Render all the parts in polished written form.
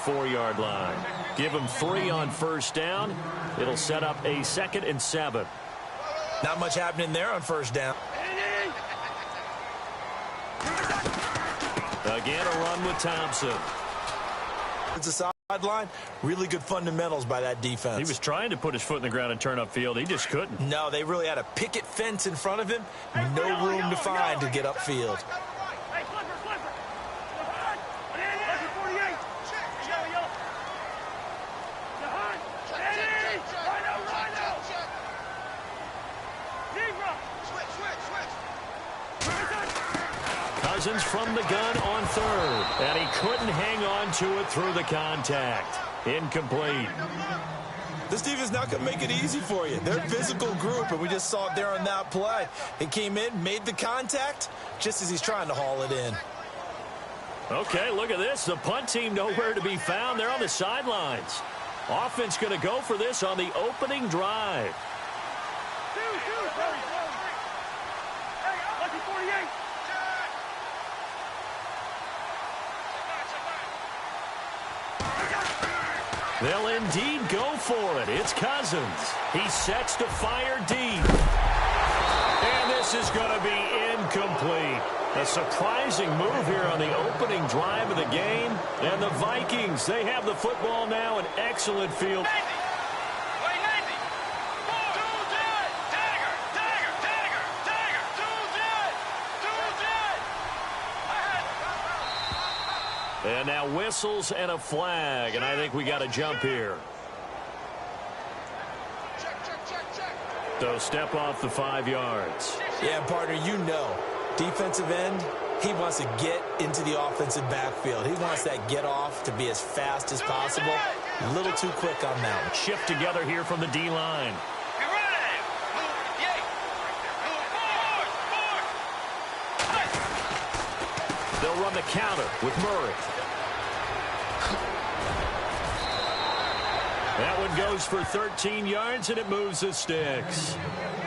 4-yard line. Give him 3 on first down. It'll set up a 2nd and 7. Not much happening there on first down. Again, a run with Thompson. It's a sideline. Really good fundamentals by that defense. He was trying to put his foot in the ground and turn upfield. He just couldn't. No, they really had a picket fence in front of him. No room to find to get upfield. Cousins from the gun on 3rd, and he couldn't hang on to it through the contact. Incomplete. This defense is not going to make it easy for you. They're a physical group, and we just saw it there on that play. He came in, made the contact, just as he's trying to haul it in. Okay, look at this. The punt team nowhere to be found. They're on the sidelines. Offense going to go for this on the opening drive. They'll indeed go for it. It's Cousins. He sets to fire deep. And this is going to be incomplete. A surprising move here on the opening drive of the game. And the Vikings, they have the football now, an excellent field. And now whistles and a flag, and I think we got to jump here. So step off the 5 yards. Yeah, partner, you know, defensive end, he wants to get into the offensive backfield. He wants that get off to be as fast as possible. A little too quick on that one. Shift together here from the D-line. They'll run the counter with Murray. That one goes for 13 yards, and it moves the sticks.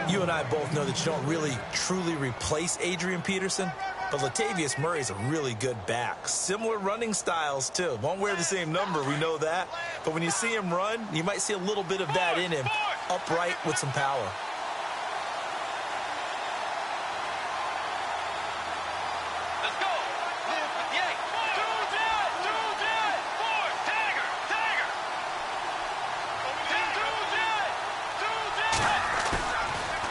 You and I both know that you don't really, truly replace Adrian Peterson, but Latavius Murray's a really good back. Similar running styles, too. Won't wear the same number, we know that. But when you see him run, you might see a little bit of that in him, upright with some power.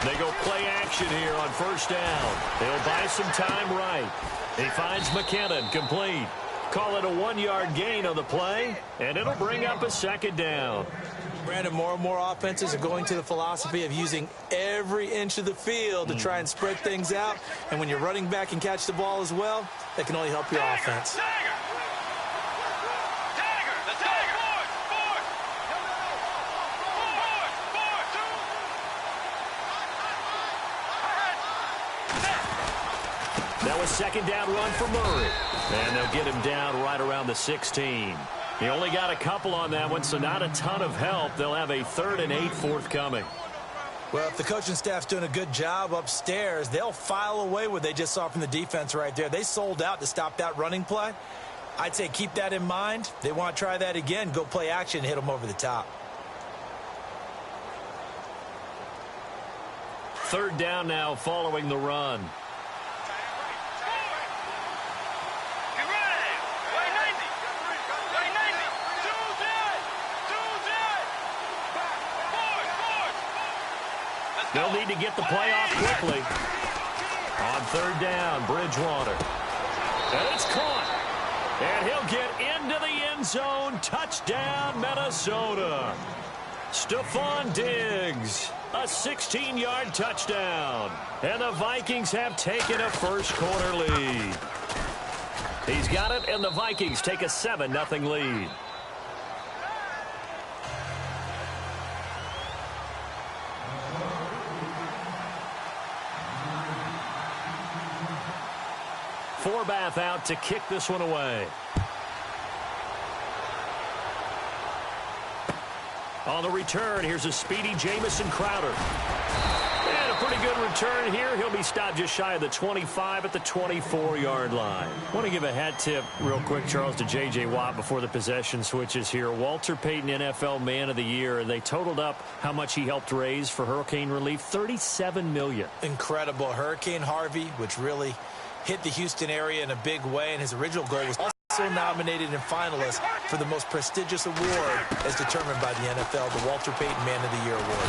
They go play action here on first down. They'll buy some time right. He finds McKinnon, complete. Call it a 1-yard gain on the play, and it'll bring up a 2nd down. Brandon, more and more offenses are going to the philosophy of using every inch of the field to try and spread things out. And when you're running back and catch the ball as well, that can only help your offense. That was 2nd down run for Murray. And they'll get him down right around the 16. He only got a couple on that one, so not a ton of help. They'll have a 3rd and 8 forthcoming. Well, if the coaching staff's doing a good job upstairs, they'll file away what they just saw from the defense right there. They sold out to stop that running play. I'd say keep that in mind. They want to try that again. Go play action and hit them over the top. 3rd down now following the run. They'll need to get the play off quickly. On 3rd down, Bridgewater. And it's caught. And he'll get into the end zone. Touchdown, Minnesota. Stephon Diggs, a 16-yard touchdown. And the Vikings have taken a first-quarter lead. He's got it, and the Vikings take a 7-0 lead. Forbath out to kick this one away. On the return, here's a speedy Jamison Crowder. And a pretty good return here. He'll be stopped just shy of the 25 at the 24-yard line. I want to give a hat tip real quick, Charles, to J.J. Watt before the possession switches here. Walter Payton, NFL Man of the Year, and they totaled up how much he helped raise for hurricane relief, $37 million. Incredible. Hurricane Harvey, which really hit the Houston area in a big way, and his original goal was also nominated and finalist for the most prestigious award as determined by the NFL, the Walter Payton Man of the Year Award.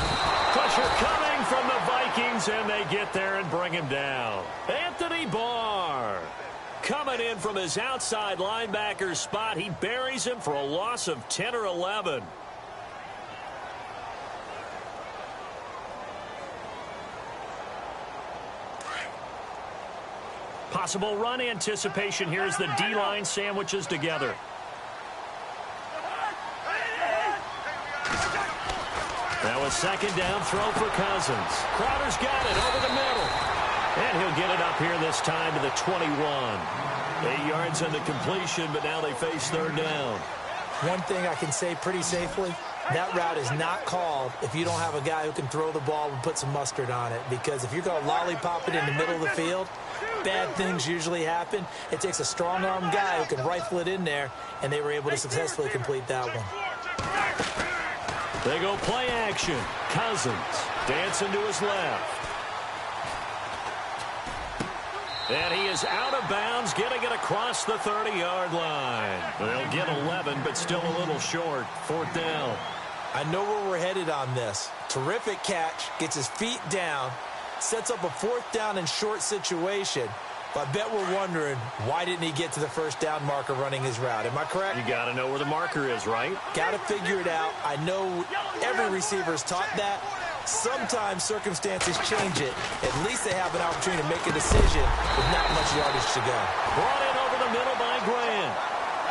Pressure coming from the Vikings, and they get there and bring him down. Anthony Barr coming in from his outside linebacker spot. He buries him for a loss of 10 or 11. Possible run anticipation here as the D-line sandwiches together. Now a second down throw for Cousins. Crowder's got it over the middle. And he'll get it up here this time to the 21. 8 yards on the completion, but now they face third down. One thing I can say pretty safely, that route is not called if you don't have a guy who can throw the ball and put some mustard on it. Because if you're going to lollipop it in the middle of the field, bad things usually happen. It takes a strong-arm guy who can rifle it in there, and they were able to successfully complete that one. They go play action. Cousins dancing to his left. And he is out of bounds, getting it across the 30-yard line. They'll get 11, but still a little short. Fourth down. I know where we're headed on this. Terrific catch, gets his feet down, sets up a fourth down and short situation. But I bet we're wondering, why didn't he get to the first down marker running his route? Am I correct? You got to know where the marker is, right? Got to figure it out. I know every receiver's taught that. Sometimes circumstances change it. At least they have an opportunity to make a decision with not much yardage to go. Brought in over the middle by Grant.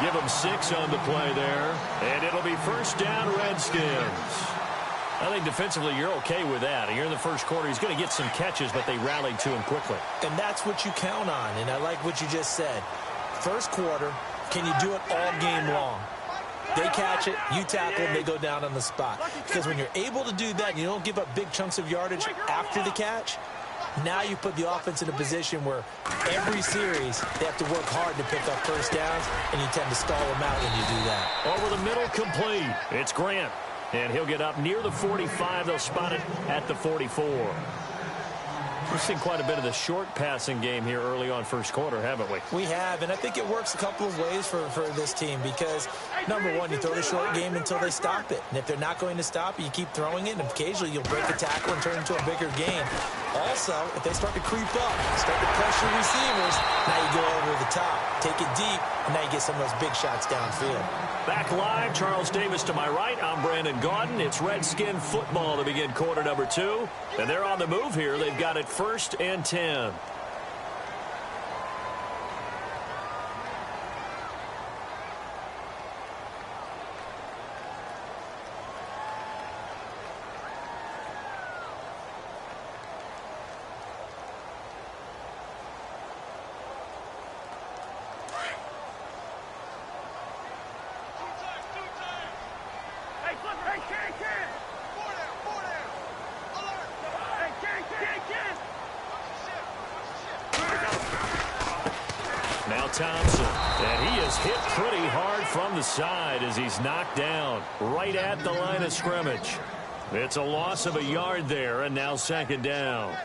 Give him 6 on the play there. And it'll be first down, Redskins. I think defensively you're okay with that. Here in the first quarter, he's going to get some catches, but they rallied to him quickly. And that's what you count on, and I like what you just said. First quarter, can you do it all game long? They catch it, you tackle them, they go down on the spot. Because when you're able to do that and you don't give up big chunks of yardage after the catch, now you put the offense in a position where every series they have to work hard to pick up first downs, and you tend to stall them out when you do that. Over the middle, complete. It's Grant. And he'll get up near the 45. They'll spot it at the 44. We've seen quite a bit of the short passing game here early on first quarter, haven't we? We have, and I think it works a couple of ways for this team because, number one, you throw the short game until they stop it. And if they're not going to stop it, you keep throwing it, and occasionally you'll break a tackle and turn it into a bigger game. Also, if they start to creep up, start to pressure receivers, now you go over the top, take it deep, and now you get some of those big shots downfield. Back live, Charles Davis to my right. I'm Brandon Gaudin. It's Redskin football to begin quarter number 2. And they're on the move here. They've got it 1st and 10. Thompson, and he is hit pretty hard from the side as he's knocked down right at the line of scrimmage. It's a loss of a yard there, and now second down.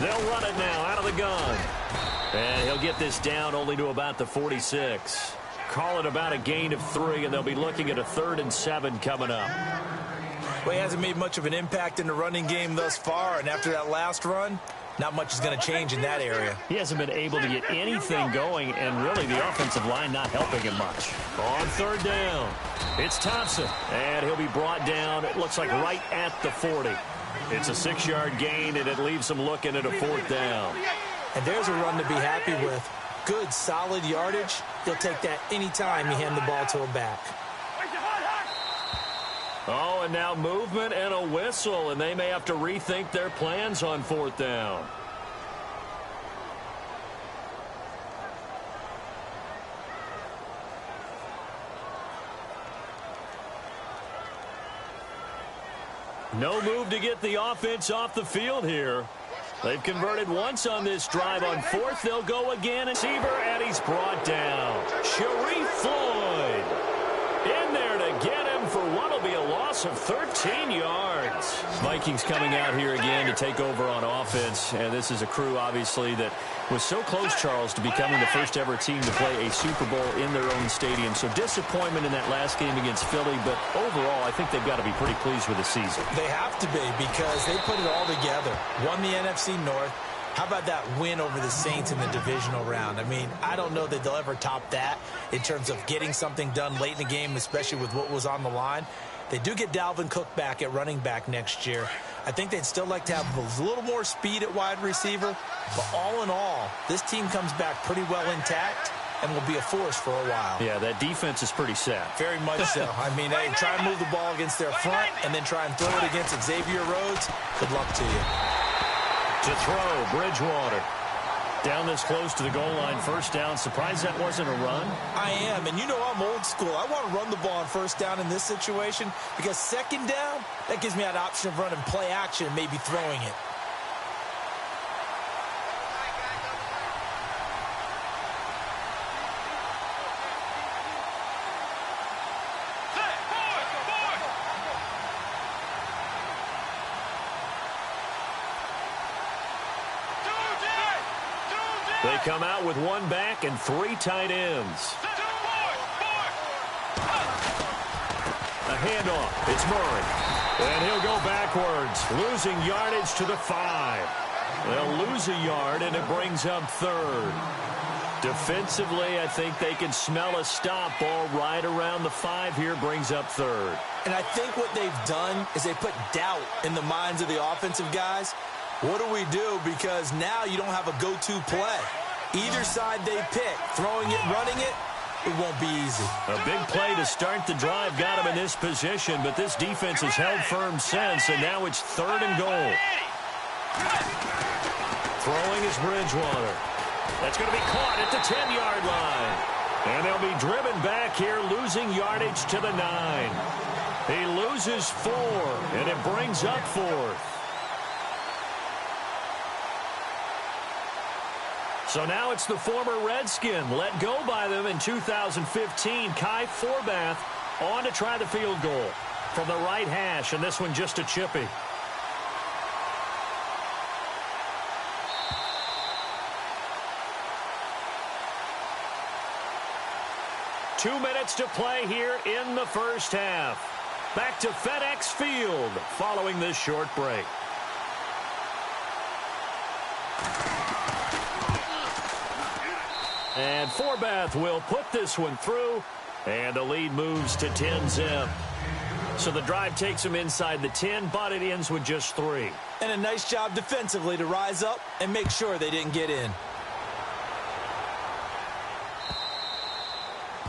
They'll run it now out of the gun. And he'll get this down only to about the 46. Call it about a gain of 3, and they'll be looking at a 3rd and 7 coming up. Well, he hasn't made much of an impact in the running game thus far, and after that last run, Not much is going to change in that area. He hasn't been able to get anything going, and really the offensive line not helping him much. On third down, it's Thompson, and he'll be brought down, it looks like right at the 40. It's a 6-yard gain, and it leaves him looking at a 4th down. And there's a run to be happy with. Good, solid yardage. He'll take that anytime you hand the ball to a back. Oh, and now movement and a whistle, and they may have to rethink their plans on 4th down. No move to get the offense off the field here. They've converted once on this drive. On 4th, they'll go again. Receiver, and he's brought down. Sharif Floyd in there to get him for what will be a loss of 13 yards. Vikings coming out here again to take over on offense. And this is a crew, obviously, that was so close, Charles, to becoming the first ever team to play a Super Bowl in their own stadium. So disappointment in that last game against Philly, but overall, I think they've got to be pretty pleased with the season. They have to be, because they put it all together. Won the NFC North. How about that win over the Saints in the divisional round? I mean, I don't know that they'll ever top that in terms of getting something done late in the game, especially with what was on the line. They do get Dalvin Cook back at running back next year. I think they'd still like to have a little more speed at wide receiver. But all in all, this team comes back pretty well intact and will be a force for a while. Yeah, that defense is pretty set. Very much so. I mean, hey, try and move the ball against their front and then try and throw it against Xavier Rhodes. Good luck to you. To throw, Bridgewater. Down this close to the goal line, 1st down. Surprised that wasn't a run? I am, and you know I'm old school. I want to run the ball on 1st down in this situation because 2nd down, that gives me that option of running play action and maybe throwing it. They come out with 1 back and 3 tight ends. A handoff. It's Murray. And he'll go backwards, losing yardage to the 5. They'll lose a yard, and it brings up 3rd. Defensively, I think they can smell a stop ball right around the 5 here, brings up 3rd. And I think what they've done is they put doubt in the minds of the offensive guys. What do we do? Because now you don't have a go-to play. Either side they pick, throwing it, running it, it won't be easy. A big play to start the drive got him in this position, but this defense has held firm since, and now it's 3rd and goal. Throwing is Bridgewater. That's going to be caught at the 10-yard line. And they'll be driven back here, losing yardage to the 9. He loses 4, and it brings up 4th. So now it's the former Redskin, let go by them in 2015, Kai Forbath, on to try the field goal from the right hash, and this one just a chippy. Two minutes to play here in the 1st half. Back to FedEx Field following this short break. And Forbath will put this one through, and the lead moves to 10-zip. So the drive takes them inside the 10, but it ends with just 3. And a nice job defensively to rise up and make sure they didn't get in.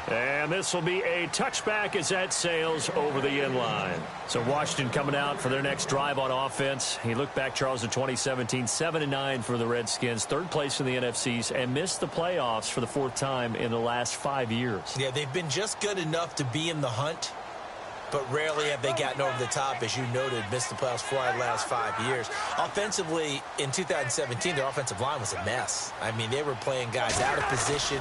And this will be a touchback as that sails over the end line. So Washington coming out for their next drive on offense. He looked back, Charles, in 2017, 7-9 for the Redskins, 3rd place in the NFCs, and missed the playoffs for the 4th time in the last 5 years. Yeah, they've been just good enough to be in the hunt, but rarely have they gotten over the top, as you noted, missed the playoffs 4 out of the last 5 years. Offensively, in 2017, their offensive line was a mess. I mean, they were playing guys out of position,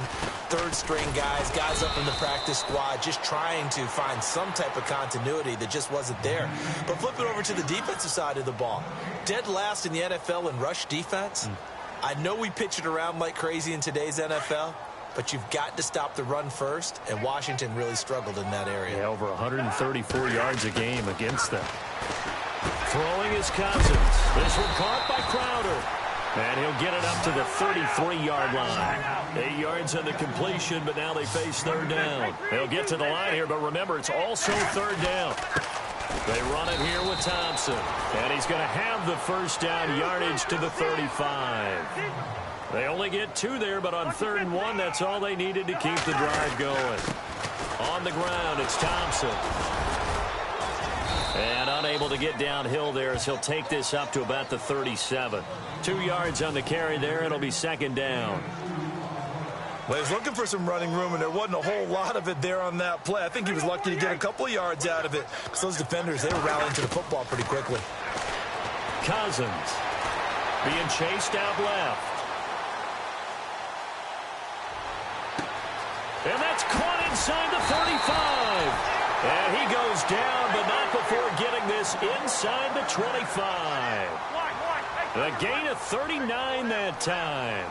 3rd-string guys up in the practice squad, just trying to find some type of continuity that just wasn't there. But flip it over to the defensive side of the ball. Dead last in the NFL in rush defense. I know we pitch it around like crazy in today's NFL, but you've got to stop the run first, and Washington really struggled in that area. Yeah, over 134 yards a game against them. Throwing is Cousins. This one caught by Crowder. And he'll get it up to the 33-yard line. 8 yards on the completion, but now they face third down. They'll get to the line here, but remember, it's also third down. They run it here with Thompson. And he's going to have the first down yardage to the 35. They only get 2 there, but on 3rd and 1, that's all they needed to keep the drive going. On the ground, it's Thompson. And unable to get downhill there as he'll take this up to about the 37. 2 yards on the carry there. It'll be second down. Well, he was looking for some running room, and there wasn't a whole lot of it there on that play. I think he was lucky to get a couple of yards out of it because those defenders, they were rallying to the football pretty quickly. Cousins being chased out left. And that's caught inside the 35. And he goes down, but not before getting this inside the 25. A gain of 39 that time.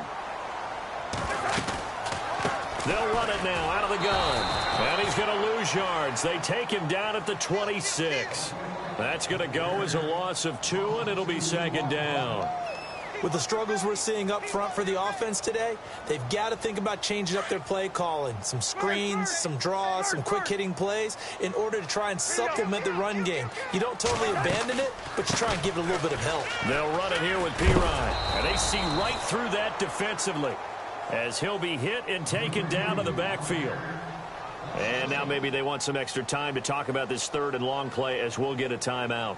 They'll run it now out of the gun. And he's going to lose yards. They take him down at the 26. That's going to go as a loss of 2, and it'll be second down. With the struggles we're seeing up front for the offense today, they've got to think about changing up their play calling. Some screens, some draws, some quick-hitting plays in order to try and supplement the run game. You don't totally abandon it, but you try and give it a little bit of help. They'll run it here with Pirine. And they see right through that defensively as he'll be hit and taken down to the backfield. And now maybe they want some extra time to talk about this 3rd and long play as we'll get a timeout.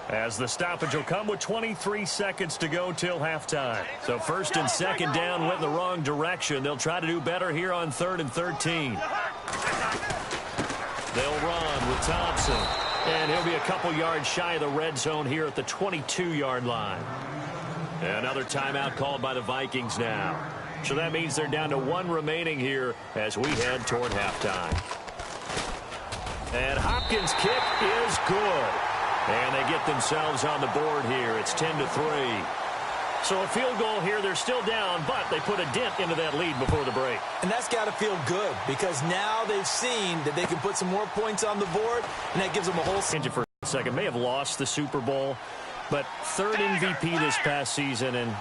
As the stoppage will come with 23 seconds to go till halftime. So 1st and 2nd down went in the wrong direction. They'll try to do better here on 3rd and 13. They'll run with Thompson. And he'll be a couple yards shy of the red zone here at the 22-yard line. Another timeout called by the Vikings now. So that means they're down to 1 remaining here as we head toward halftime. And Hopkins' kick is good. And they get themselves on the board here. It's 10-3. So a field goal here. They're still down, but they put a dent into that lead before the break. And that's got to feel good because now they've seen that they can put some more points on the board, and that gives them a whole... For a second, may have lost the Super Bowl, but 3rd MVP this past season, and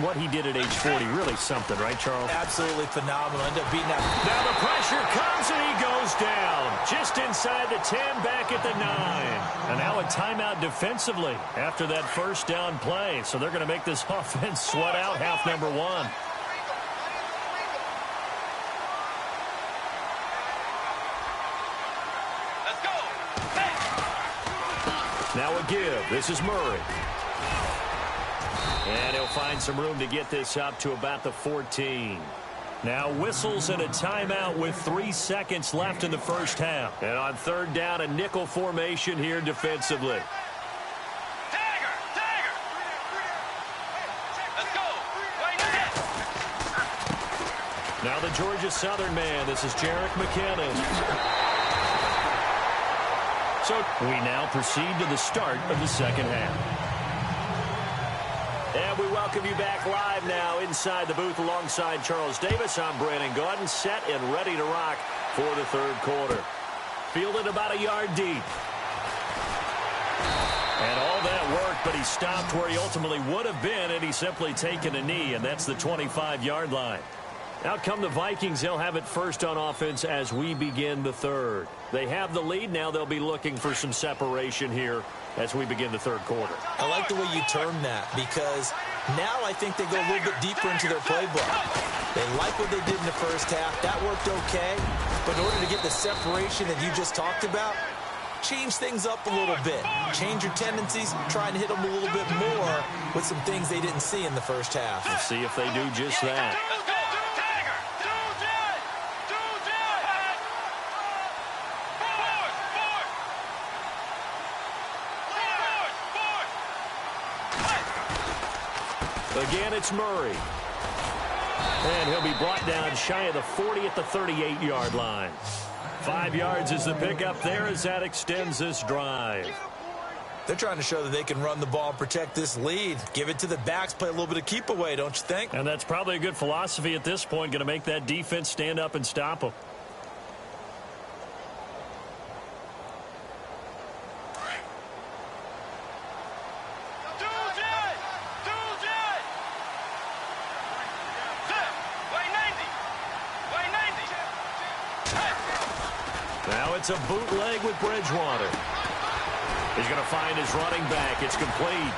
what he did at age 40, really something, right, Charles? Absolutely phenomenal. End up beating that. Now the pressure comes, and he goes down. Just inside the 10, back at the 9. And now a timeout defensively after that first down play. So they're going to make this offense sweat out half number 1. Let's go. Now a give. This is Murray. And he'll find some room to get this up to about the 14. Now whistles and a timeout with 3 seconds left in the first half. And on 3rd down, a nickel formation here defensively. Dagger! Let's go! Now the Georgia Southern man. This is Jerick McKinnon. So we now proceed to the start of the second half. And we welcome you back live now inside the booth alongside Charles Davis. I'm Brandon Gaudin, set and ready to rock for the 3rd quarter. Fielded about a yard deep. And all that worked, but he stopped where he ultimately would have been, and he's simply taken a knee, and that's the 25-yard line. Out come the Vikings. They'll have it first on offense as we begin the 3rd. They have the lead. Now they'll be looking for some separation here as we begin the 3rd quarter. I like the way you term that because now I think they go a little bit deeper into their playbook. They like what they did in the first half. That worked okay. But in order to get the separation that you just talked about, change things up a little bit. Change your tendencies, try and hit them a little bit more with some things they didn't see in the first half. We'll see if they do just that. Again, it's Murray. And he'll be brought down shy of the 40 at the 38-yard line. 5 yards is the pickup there as that extends this drive. They're trying to show that they can run the ball and protect this lead. Give it to the backs, play a little bit of keep away, don't you think? And that's probably a good philosophy at this point, going to make that defense stand up and stop them. it's a bootleg with Bridgewater. He's going to find his running back. It's complete.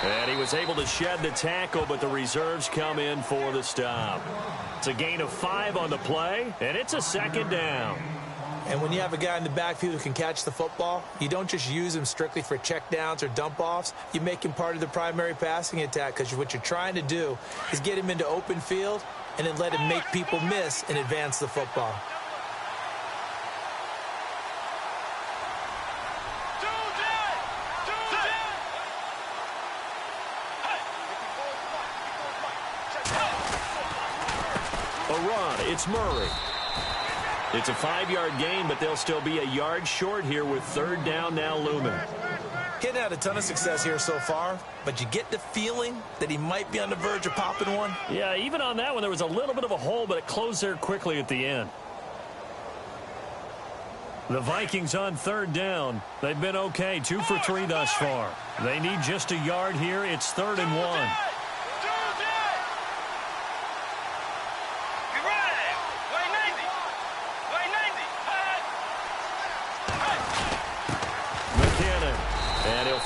And he was able to shed the tackle, but the reserves come in for the stop. It's a gain of 5 on the play, and it's a second down. And when you have a guy in the backfield who can catch the football, you don't just use him strictly for checkdowns or dump-offs. You make him part of the primary passing attack, because what you're trying to do is get him into open field and then let him make people miss and advance the football. It's Murray. It's a 5-yard gain, but they'll still be a yard short here with third down now looming. Hitting had a ton of success here so far, but you get the feeling that he might be on the verge of popping one. Yeah, even on that one, there was a little bit of a hole, but it closed there quickly at the end. The Vikings on third down. They've been okay, 2 for 3 thus far. They need just a yard here. It's 3rd and 1.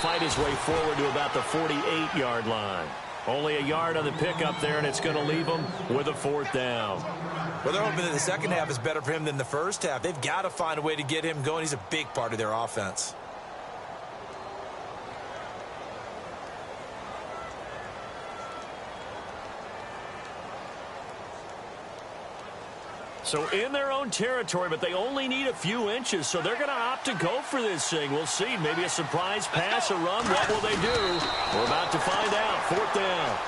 Fight his way forward to about the 48-yard line. Only a yard on the pickup there, and it's going to leave him with a 4th down. Well, they're hoping that the second half is better for him than the first half. They've got to find a way to get him going. He's a big part of their offense. So in their own territory, but they only need a few inches, so they're going to opt to go for this thing. We'll see. Maybe a surprise pass, a run. What will they do? We're about to find out. 4th down.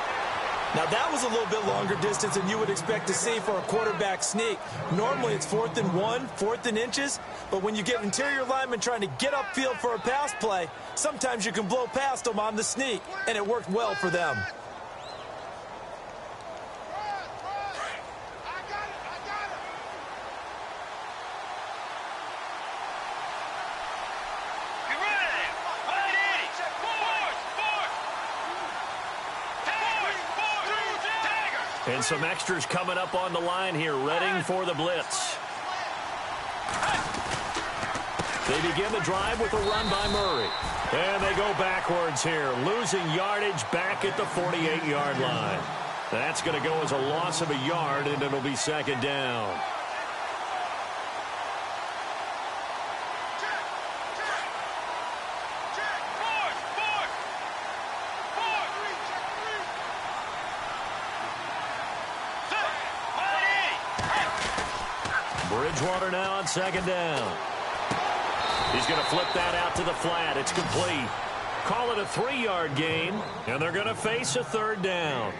Now, that was a little bit longer distance than you would expect to see for a quarterback sneak. Normally, it's 4th and 1, 4th and inches, but when you get interior linemen trying to get upfield for a pass play, sometimes you can blow past them on the sneak, and it worked well for them. And some extras coming up on the line here, readying for the blitz. They begin the drive with a run by Murray. And they go backwards here, losing yardage back at the 48-yard line. That's going to go as a loss of a yard, and it'll be 2nd down. Bridgewater now on 2nd down. He's going to flip that out to the flat. It's complete. Call it a 3-yard gain, and they're going to face a 3rd down.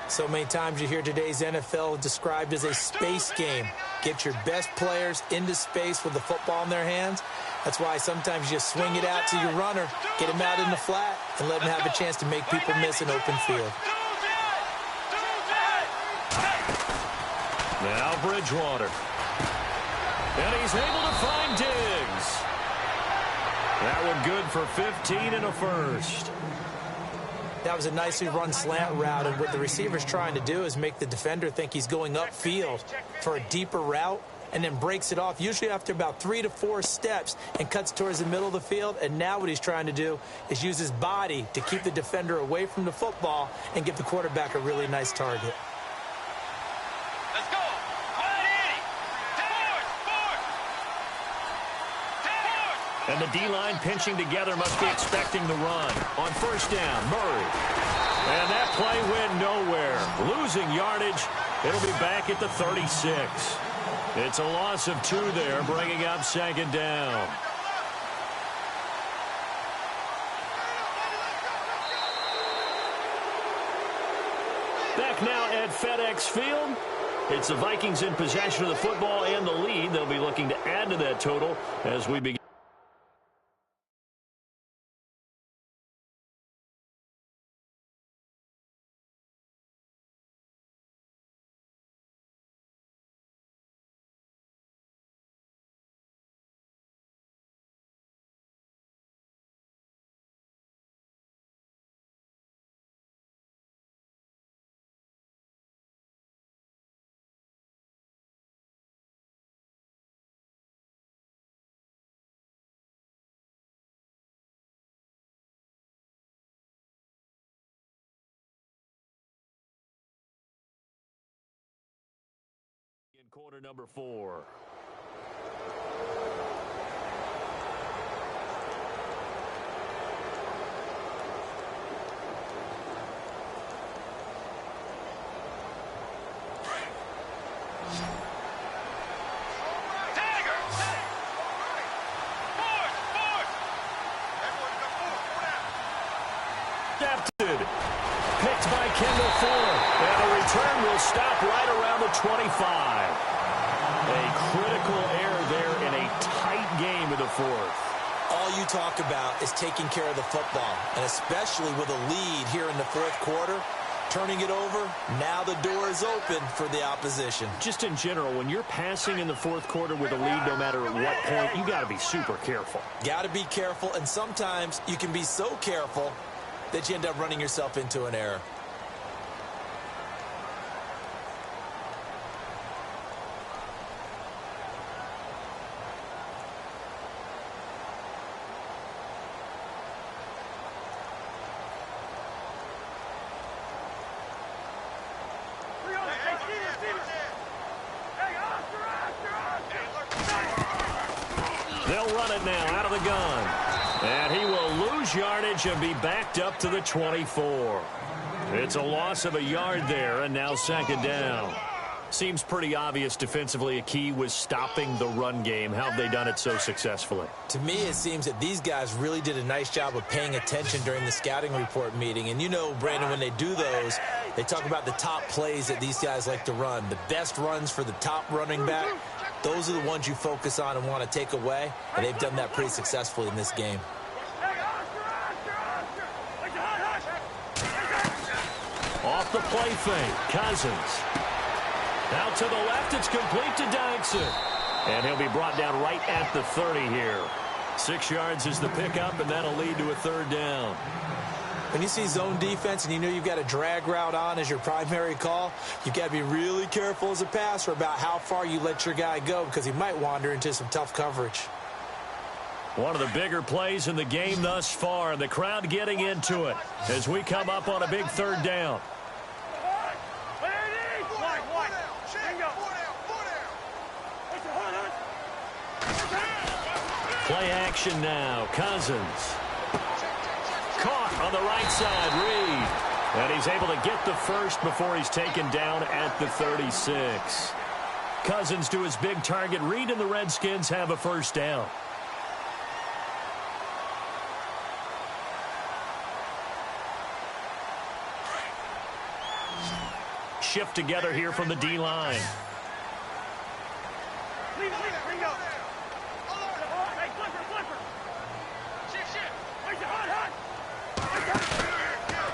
So many times you hear today's NFL described as a space game. Get your best players into space with the football in their hands. That's why sometimes you swing it out to your runner, get him out in the flat, and let him have a chance to make people miss an open field. Now Bridgewater. And he's able to find Diggs. That one good for 15 and a 1st. That was a nicely run slant route, and what the receiver's trying to do is make the defender think he's going upfield for a deeper route, and then breaks it off, usually after about 3 to 4 steps, and cuts towards the middle of the field. And now what he's trying to do is use his body to keep the defender away from the football and give the quarterback a really nice target. And the D-line pinching together must be expecting the run. On 1st down, Murray. And that play went nowhere. Losing yardage. It'll be back at the 36. It's a loss of 2 there, bringing up 2nd down. Back now at FedEx Field. It's the Vikings in possession of the football and the lead. They'll be looking to add to that total as we begin. Quarter number 4. Picked by Kendall Fuller. And the return will stop right around the 25. A critical error there in a tight game in the fourth. All you talk about is taking care of the football, and especially with a lead here in the fourth quarter, turning it over, now the door is open for the opposition. Just in general, when you're passing in the fourth quarter with a lead, no matter at what point, you got to be super careful. Got to be careful, and sometimes you can be so careful that you end up running yourself into an error. They'll run it now out of the gun. And he will lose yardage and be backed up to the 24. It's a loss of a yard there, and now second down. Seems pretty obvious defensively a key was stopping the run game. How have they done it so successfully? To me, it seems that these guys really did a nice job of paying attention during the scouting report meeting. And you know, Brandon, when they do those, they talk about the top plays that these guys like to run. The best runs for the top running back, those are the ones you focus on and want to take away. And they've done that pretty successfully in this game. Off the play fake, Cousins. Out to the left, it's complete to Dyson. And he'll be brought down right at the 30 here. 6 yards is the pickup, and that'll lead to a third down. When you see zone defense and you know you've got a drag route on as your primary call, you've got to be really careful as a passer about how far you let your guy go because he might wander into some tough coverage. One of the bigger plays in the game thus far, and the crowd getting into it as we come up on a big third down. Play action now. Cousins. Caught on the right side. Reed. And he's able to get the first before he's taken down at the 36. Cousins to his big target. Reed and the Redskins have a first down. Shift together here from the D-line.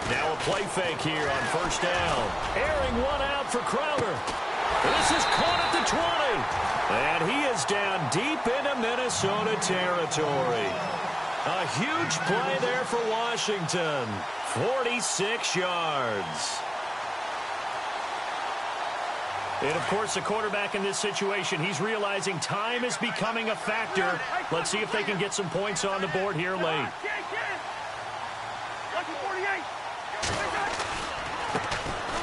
Now a play fake here on first down. Airing one out for Crowder. This is caught at the 20. And he is down deep into Minnesota territory. A huge play there for Washington. 46 yards. And, of course, the quarterback in this situation, he's realizing time is becoming a factor. Let's see if they can get some points on the board here late.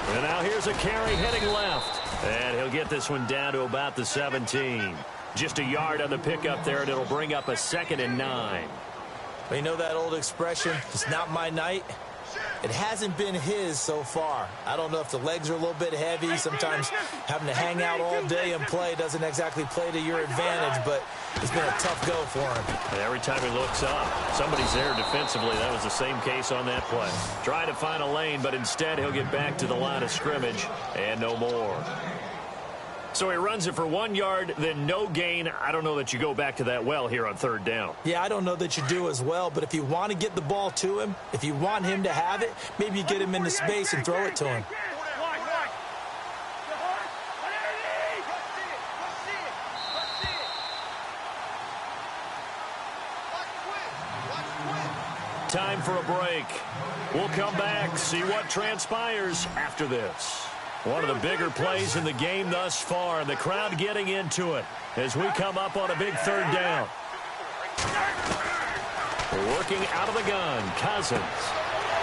And now here's a carry heading left. And he'll get this one down to about the 17. Just a yard on the pickup there, and it'll bring up a 2nd and 9. Well, you know that old expression, it's not my night? It hasn't been his so far. I don't know if the legs are a little bit heavy. Sometimes having to hang out all day and play doesn't exactly play to your advantage, but it's been a tough go for him. And every time he looks up, somebody's there defensively. That was the same case on that play. Trying to find a lane, but instead he'll get back to the line of scrimmage and no more. So he runs it for 1 yard, then no gain. I don't know that you go back to that well here on third down. Yeah, I don't know that you do as well, but if you want to get the ball to him, if you want him to have it, maybe you get him into space and throw it to him. Time for a break. We'll come back, see what transpires after this. One of the bigger plays in the game thus far, and the crowd getting into it as we come up on a big third down. Working out of the gun, Cousins.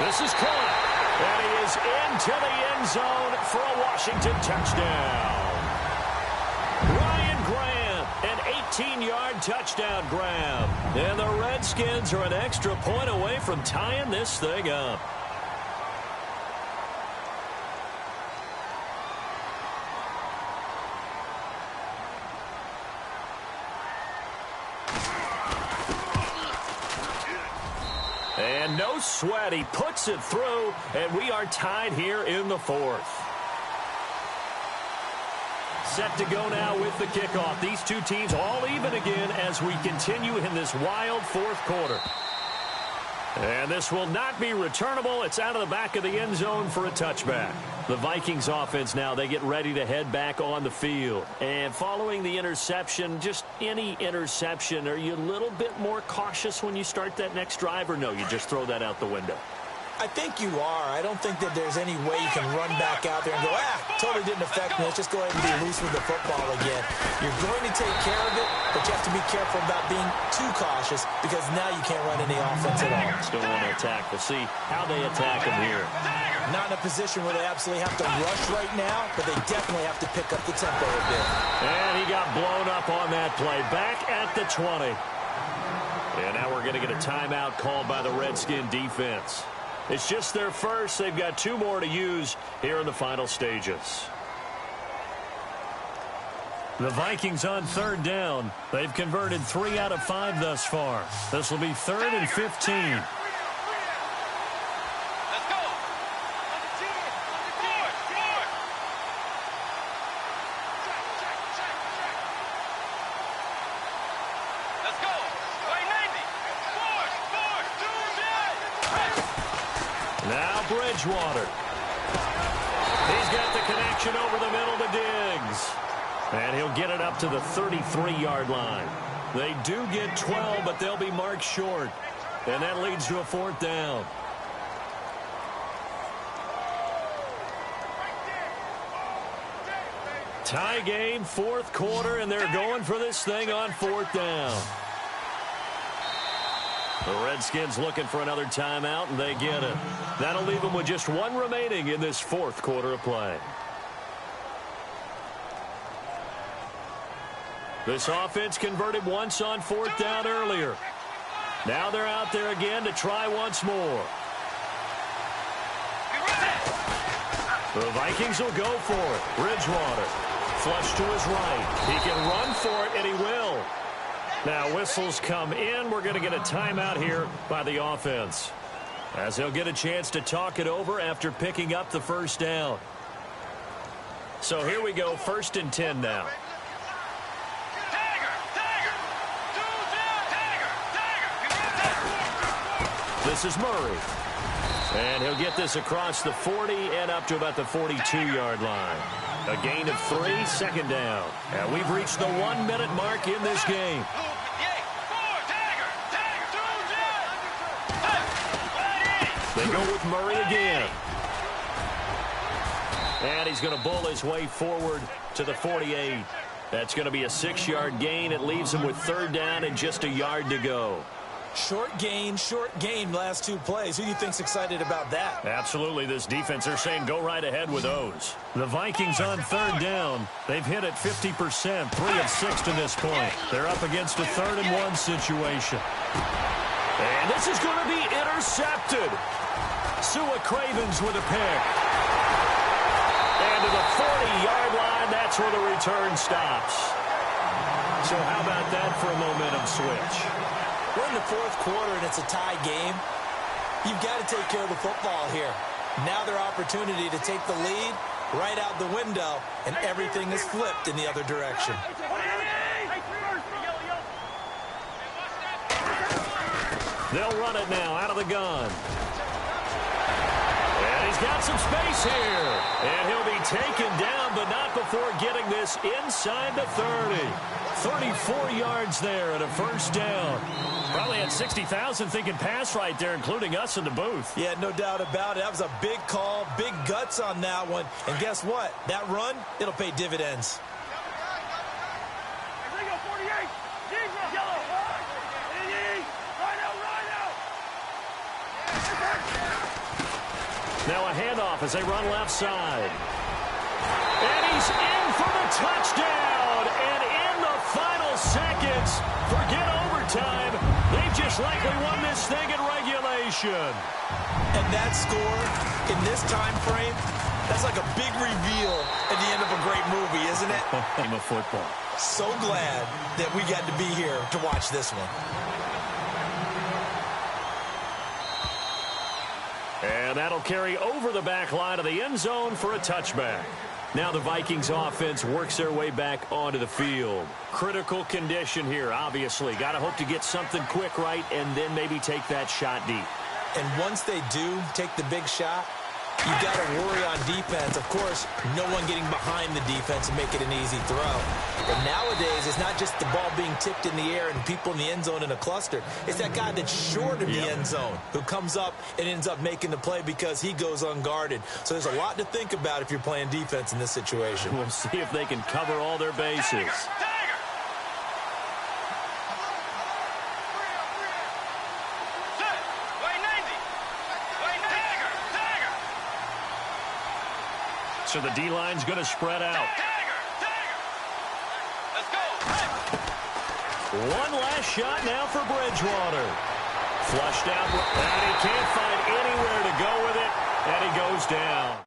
This is caught, and he is into the end zone for a Washington touchdown. 15-yard touchdown grab. And the Redskins are an extra point away from tying this thing up. And no sweat, he puts it through, and we are tied here in the fourth. Set to go now with the kickoff. These two teams all even again as we continue in this wild fourth quarter. And this will not be returnable. It's out of the back of the end zone for a touchback. The Vikings offense now, they get ready to head back on the field. And following the interception, just any interception, are you a little bit more cautious when you start that next drive, or no, you just throw that out the window? I think you are. I don't think that there's any way you can run back out there and go, totally didn't affect me. Let's just go ahead and be loose with the football again. You're going to take care of it, but you have to be careful about being too cautious because now you can't run any offense at all. Still want to attack. We'll see how they attack him here. Not in a position where they absolutely have to rush right now, but they definitely have to pick up the tempo a bit. And he got blown up on that play. Back at the 20. And now we're going to get a timeout called by the Redskin defense. It's just their first. They've got two more to use here in the final stages. The Vikings on third down. They've converted 3 out of 5 thus far. This will be 3rd and 15. Bridgewater. He's got the connection over the middle to Diggs. And he'll get it up to the 33-yard line. They do get 12, but they'll be marked short. And that leads to a 4th down. Tie game, 4th quarter, and they're going for this thing on 4th down. The Redskins looking for another timeout, and they get it. That'll leave them with just 1 remaining in this 4th quarter of play. This offense converted once on 4th down earlier. Now they're out there again to try once more. The Vikings will go for it. Bridgewater, flush to his right. He can run for it, and he will. Now whistles come in. We're going to get a timeout here by the offense, as he'll get a chance to talk it over after picking up the first down. So here we go, 1st and 10 now. This is Murray. And he'll get this across the 40 and up to about the 42-yard line. A gain of 3, 2nd down. And we've reached the 1-minute mark in this game. They go with Murray again. And he's going to bull his way forward to the 48. That's going to be a 6-yard gain. It leaves him with 3rd down and just a yard to go. Short gain, last 2 plays. Who do you think's excited about that? Absolutely. This defense, they're saying go right ahead with those. The Vikings on 3rd down. They've hit it 50%, 3 of 6 to this point. They're up against a 3rd and 1 situation. And this is going to be intercepted. Sua Cravens with a pick. And to the 40-yard line, that's where the return stops. So how about that for a momentum switch? We're in the 4th quarter, and it's a tie game. You've got to take care of the football here. Now their opportunity to take the lead right out the window, and everything is flipped in the other direction. They'll run it now out of the gun. And he's got some space here. And he'll be taken down, but not before getting this inside the 30. 34 yards there at a 1st down. Probably had 60,000 thinking pass right there, including us in the booth. Yeah, no doubt about it. That was a big call, big guts on that one. And guess what? That run, it'll pay dividends. Now a handoff as they run left side. And he's in for the touchdown. And in the final seconds. Forget overtime. They've just likely won this thing in regulation. And that score in this time frame, that's like a big reveal at the end of a great movie, isn't it? Game of football. So glad that we got to be here to watch this one. And that'll carry over the back line of the end zone for a touchback. Now the Vikings offense works their way back onto the field. Critical condition here, obviously. Got to hope to get something quick right and then maybe take that shot deep. And once they do take the big shot, you got to worry on defense. Of course, no one getting behind the defense and make it an easy throw. But nowadays, it's not just the ball being tipped in the air and people in the end zone in a cluster. It's that guy that's short of the end zone who comes up and ends up making the play because he goes unguarded. So there's a lot to think about if you're playing defense in this situation. We'll see if they can cover all their bases. So the D-line's going to spread out. Let's go. One last shot now for Bridgewater. Flushed out, and he can't find anywhere to go with it, and he goes down.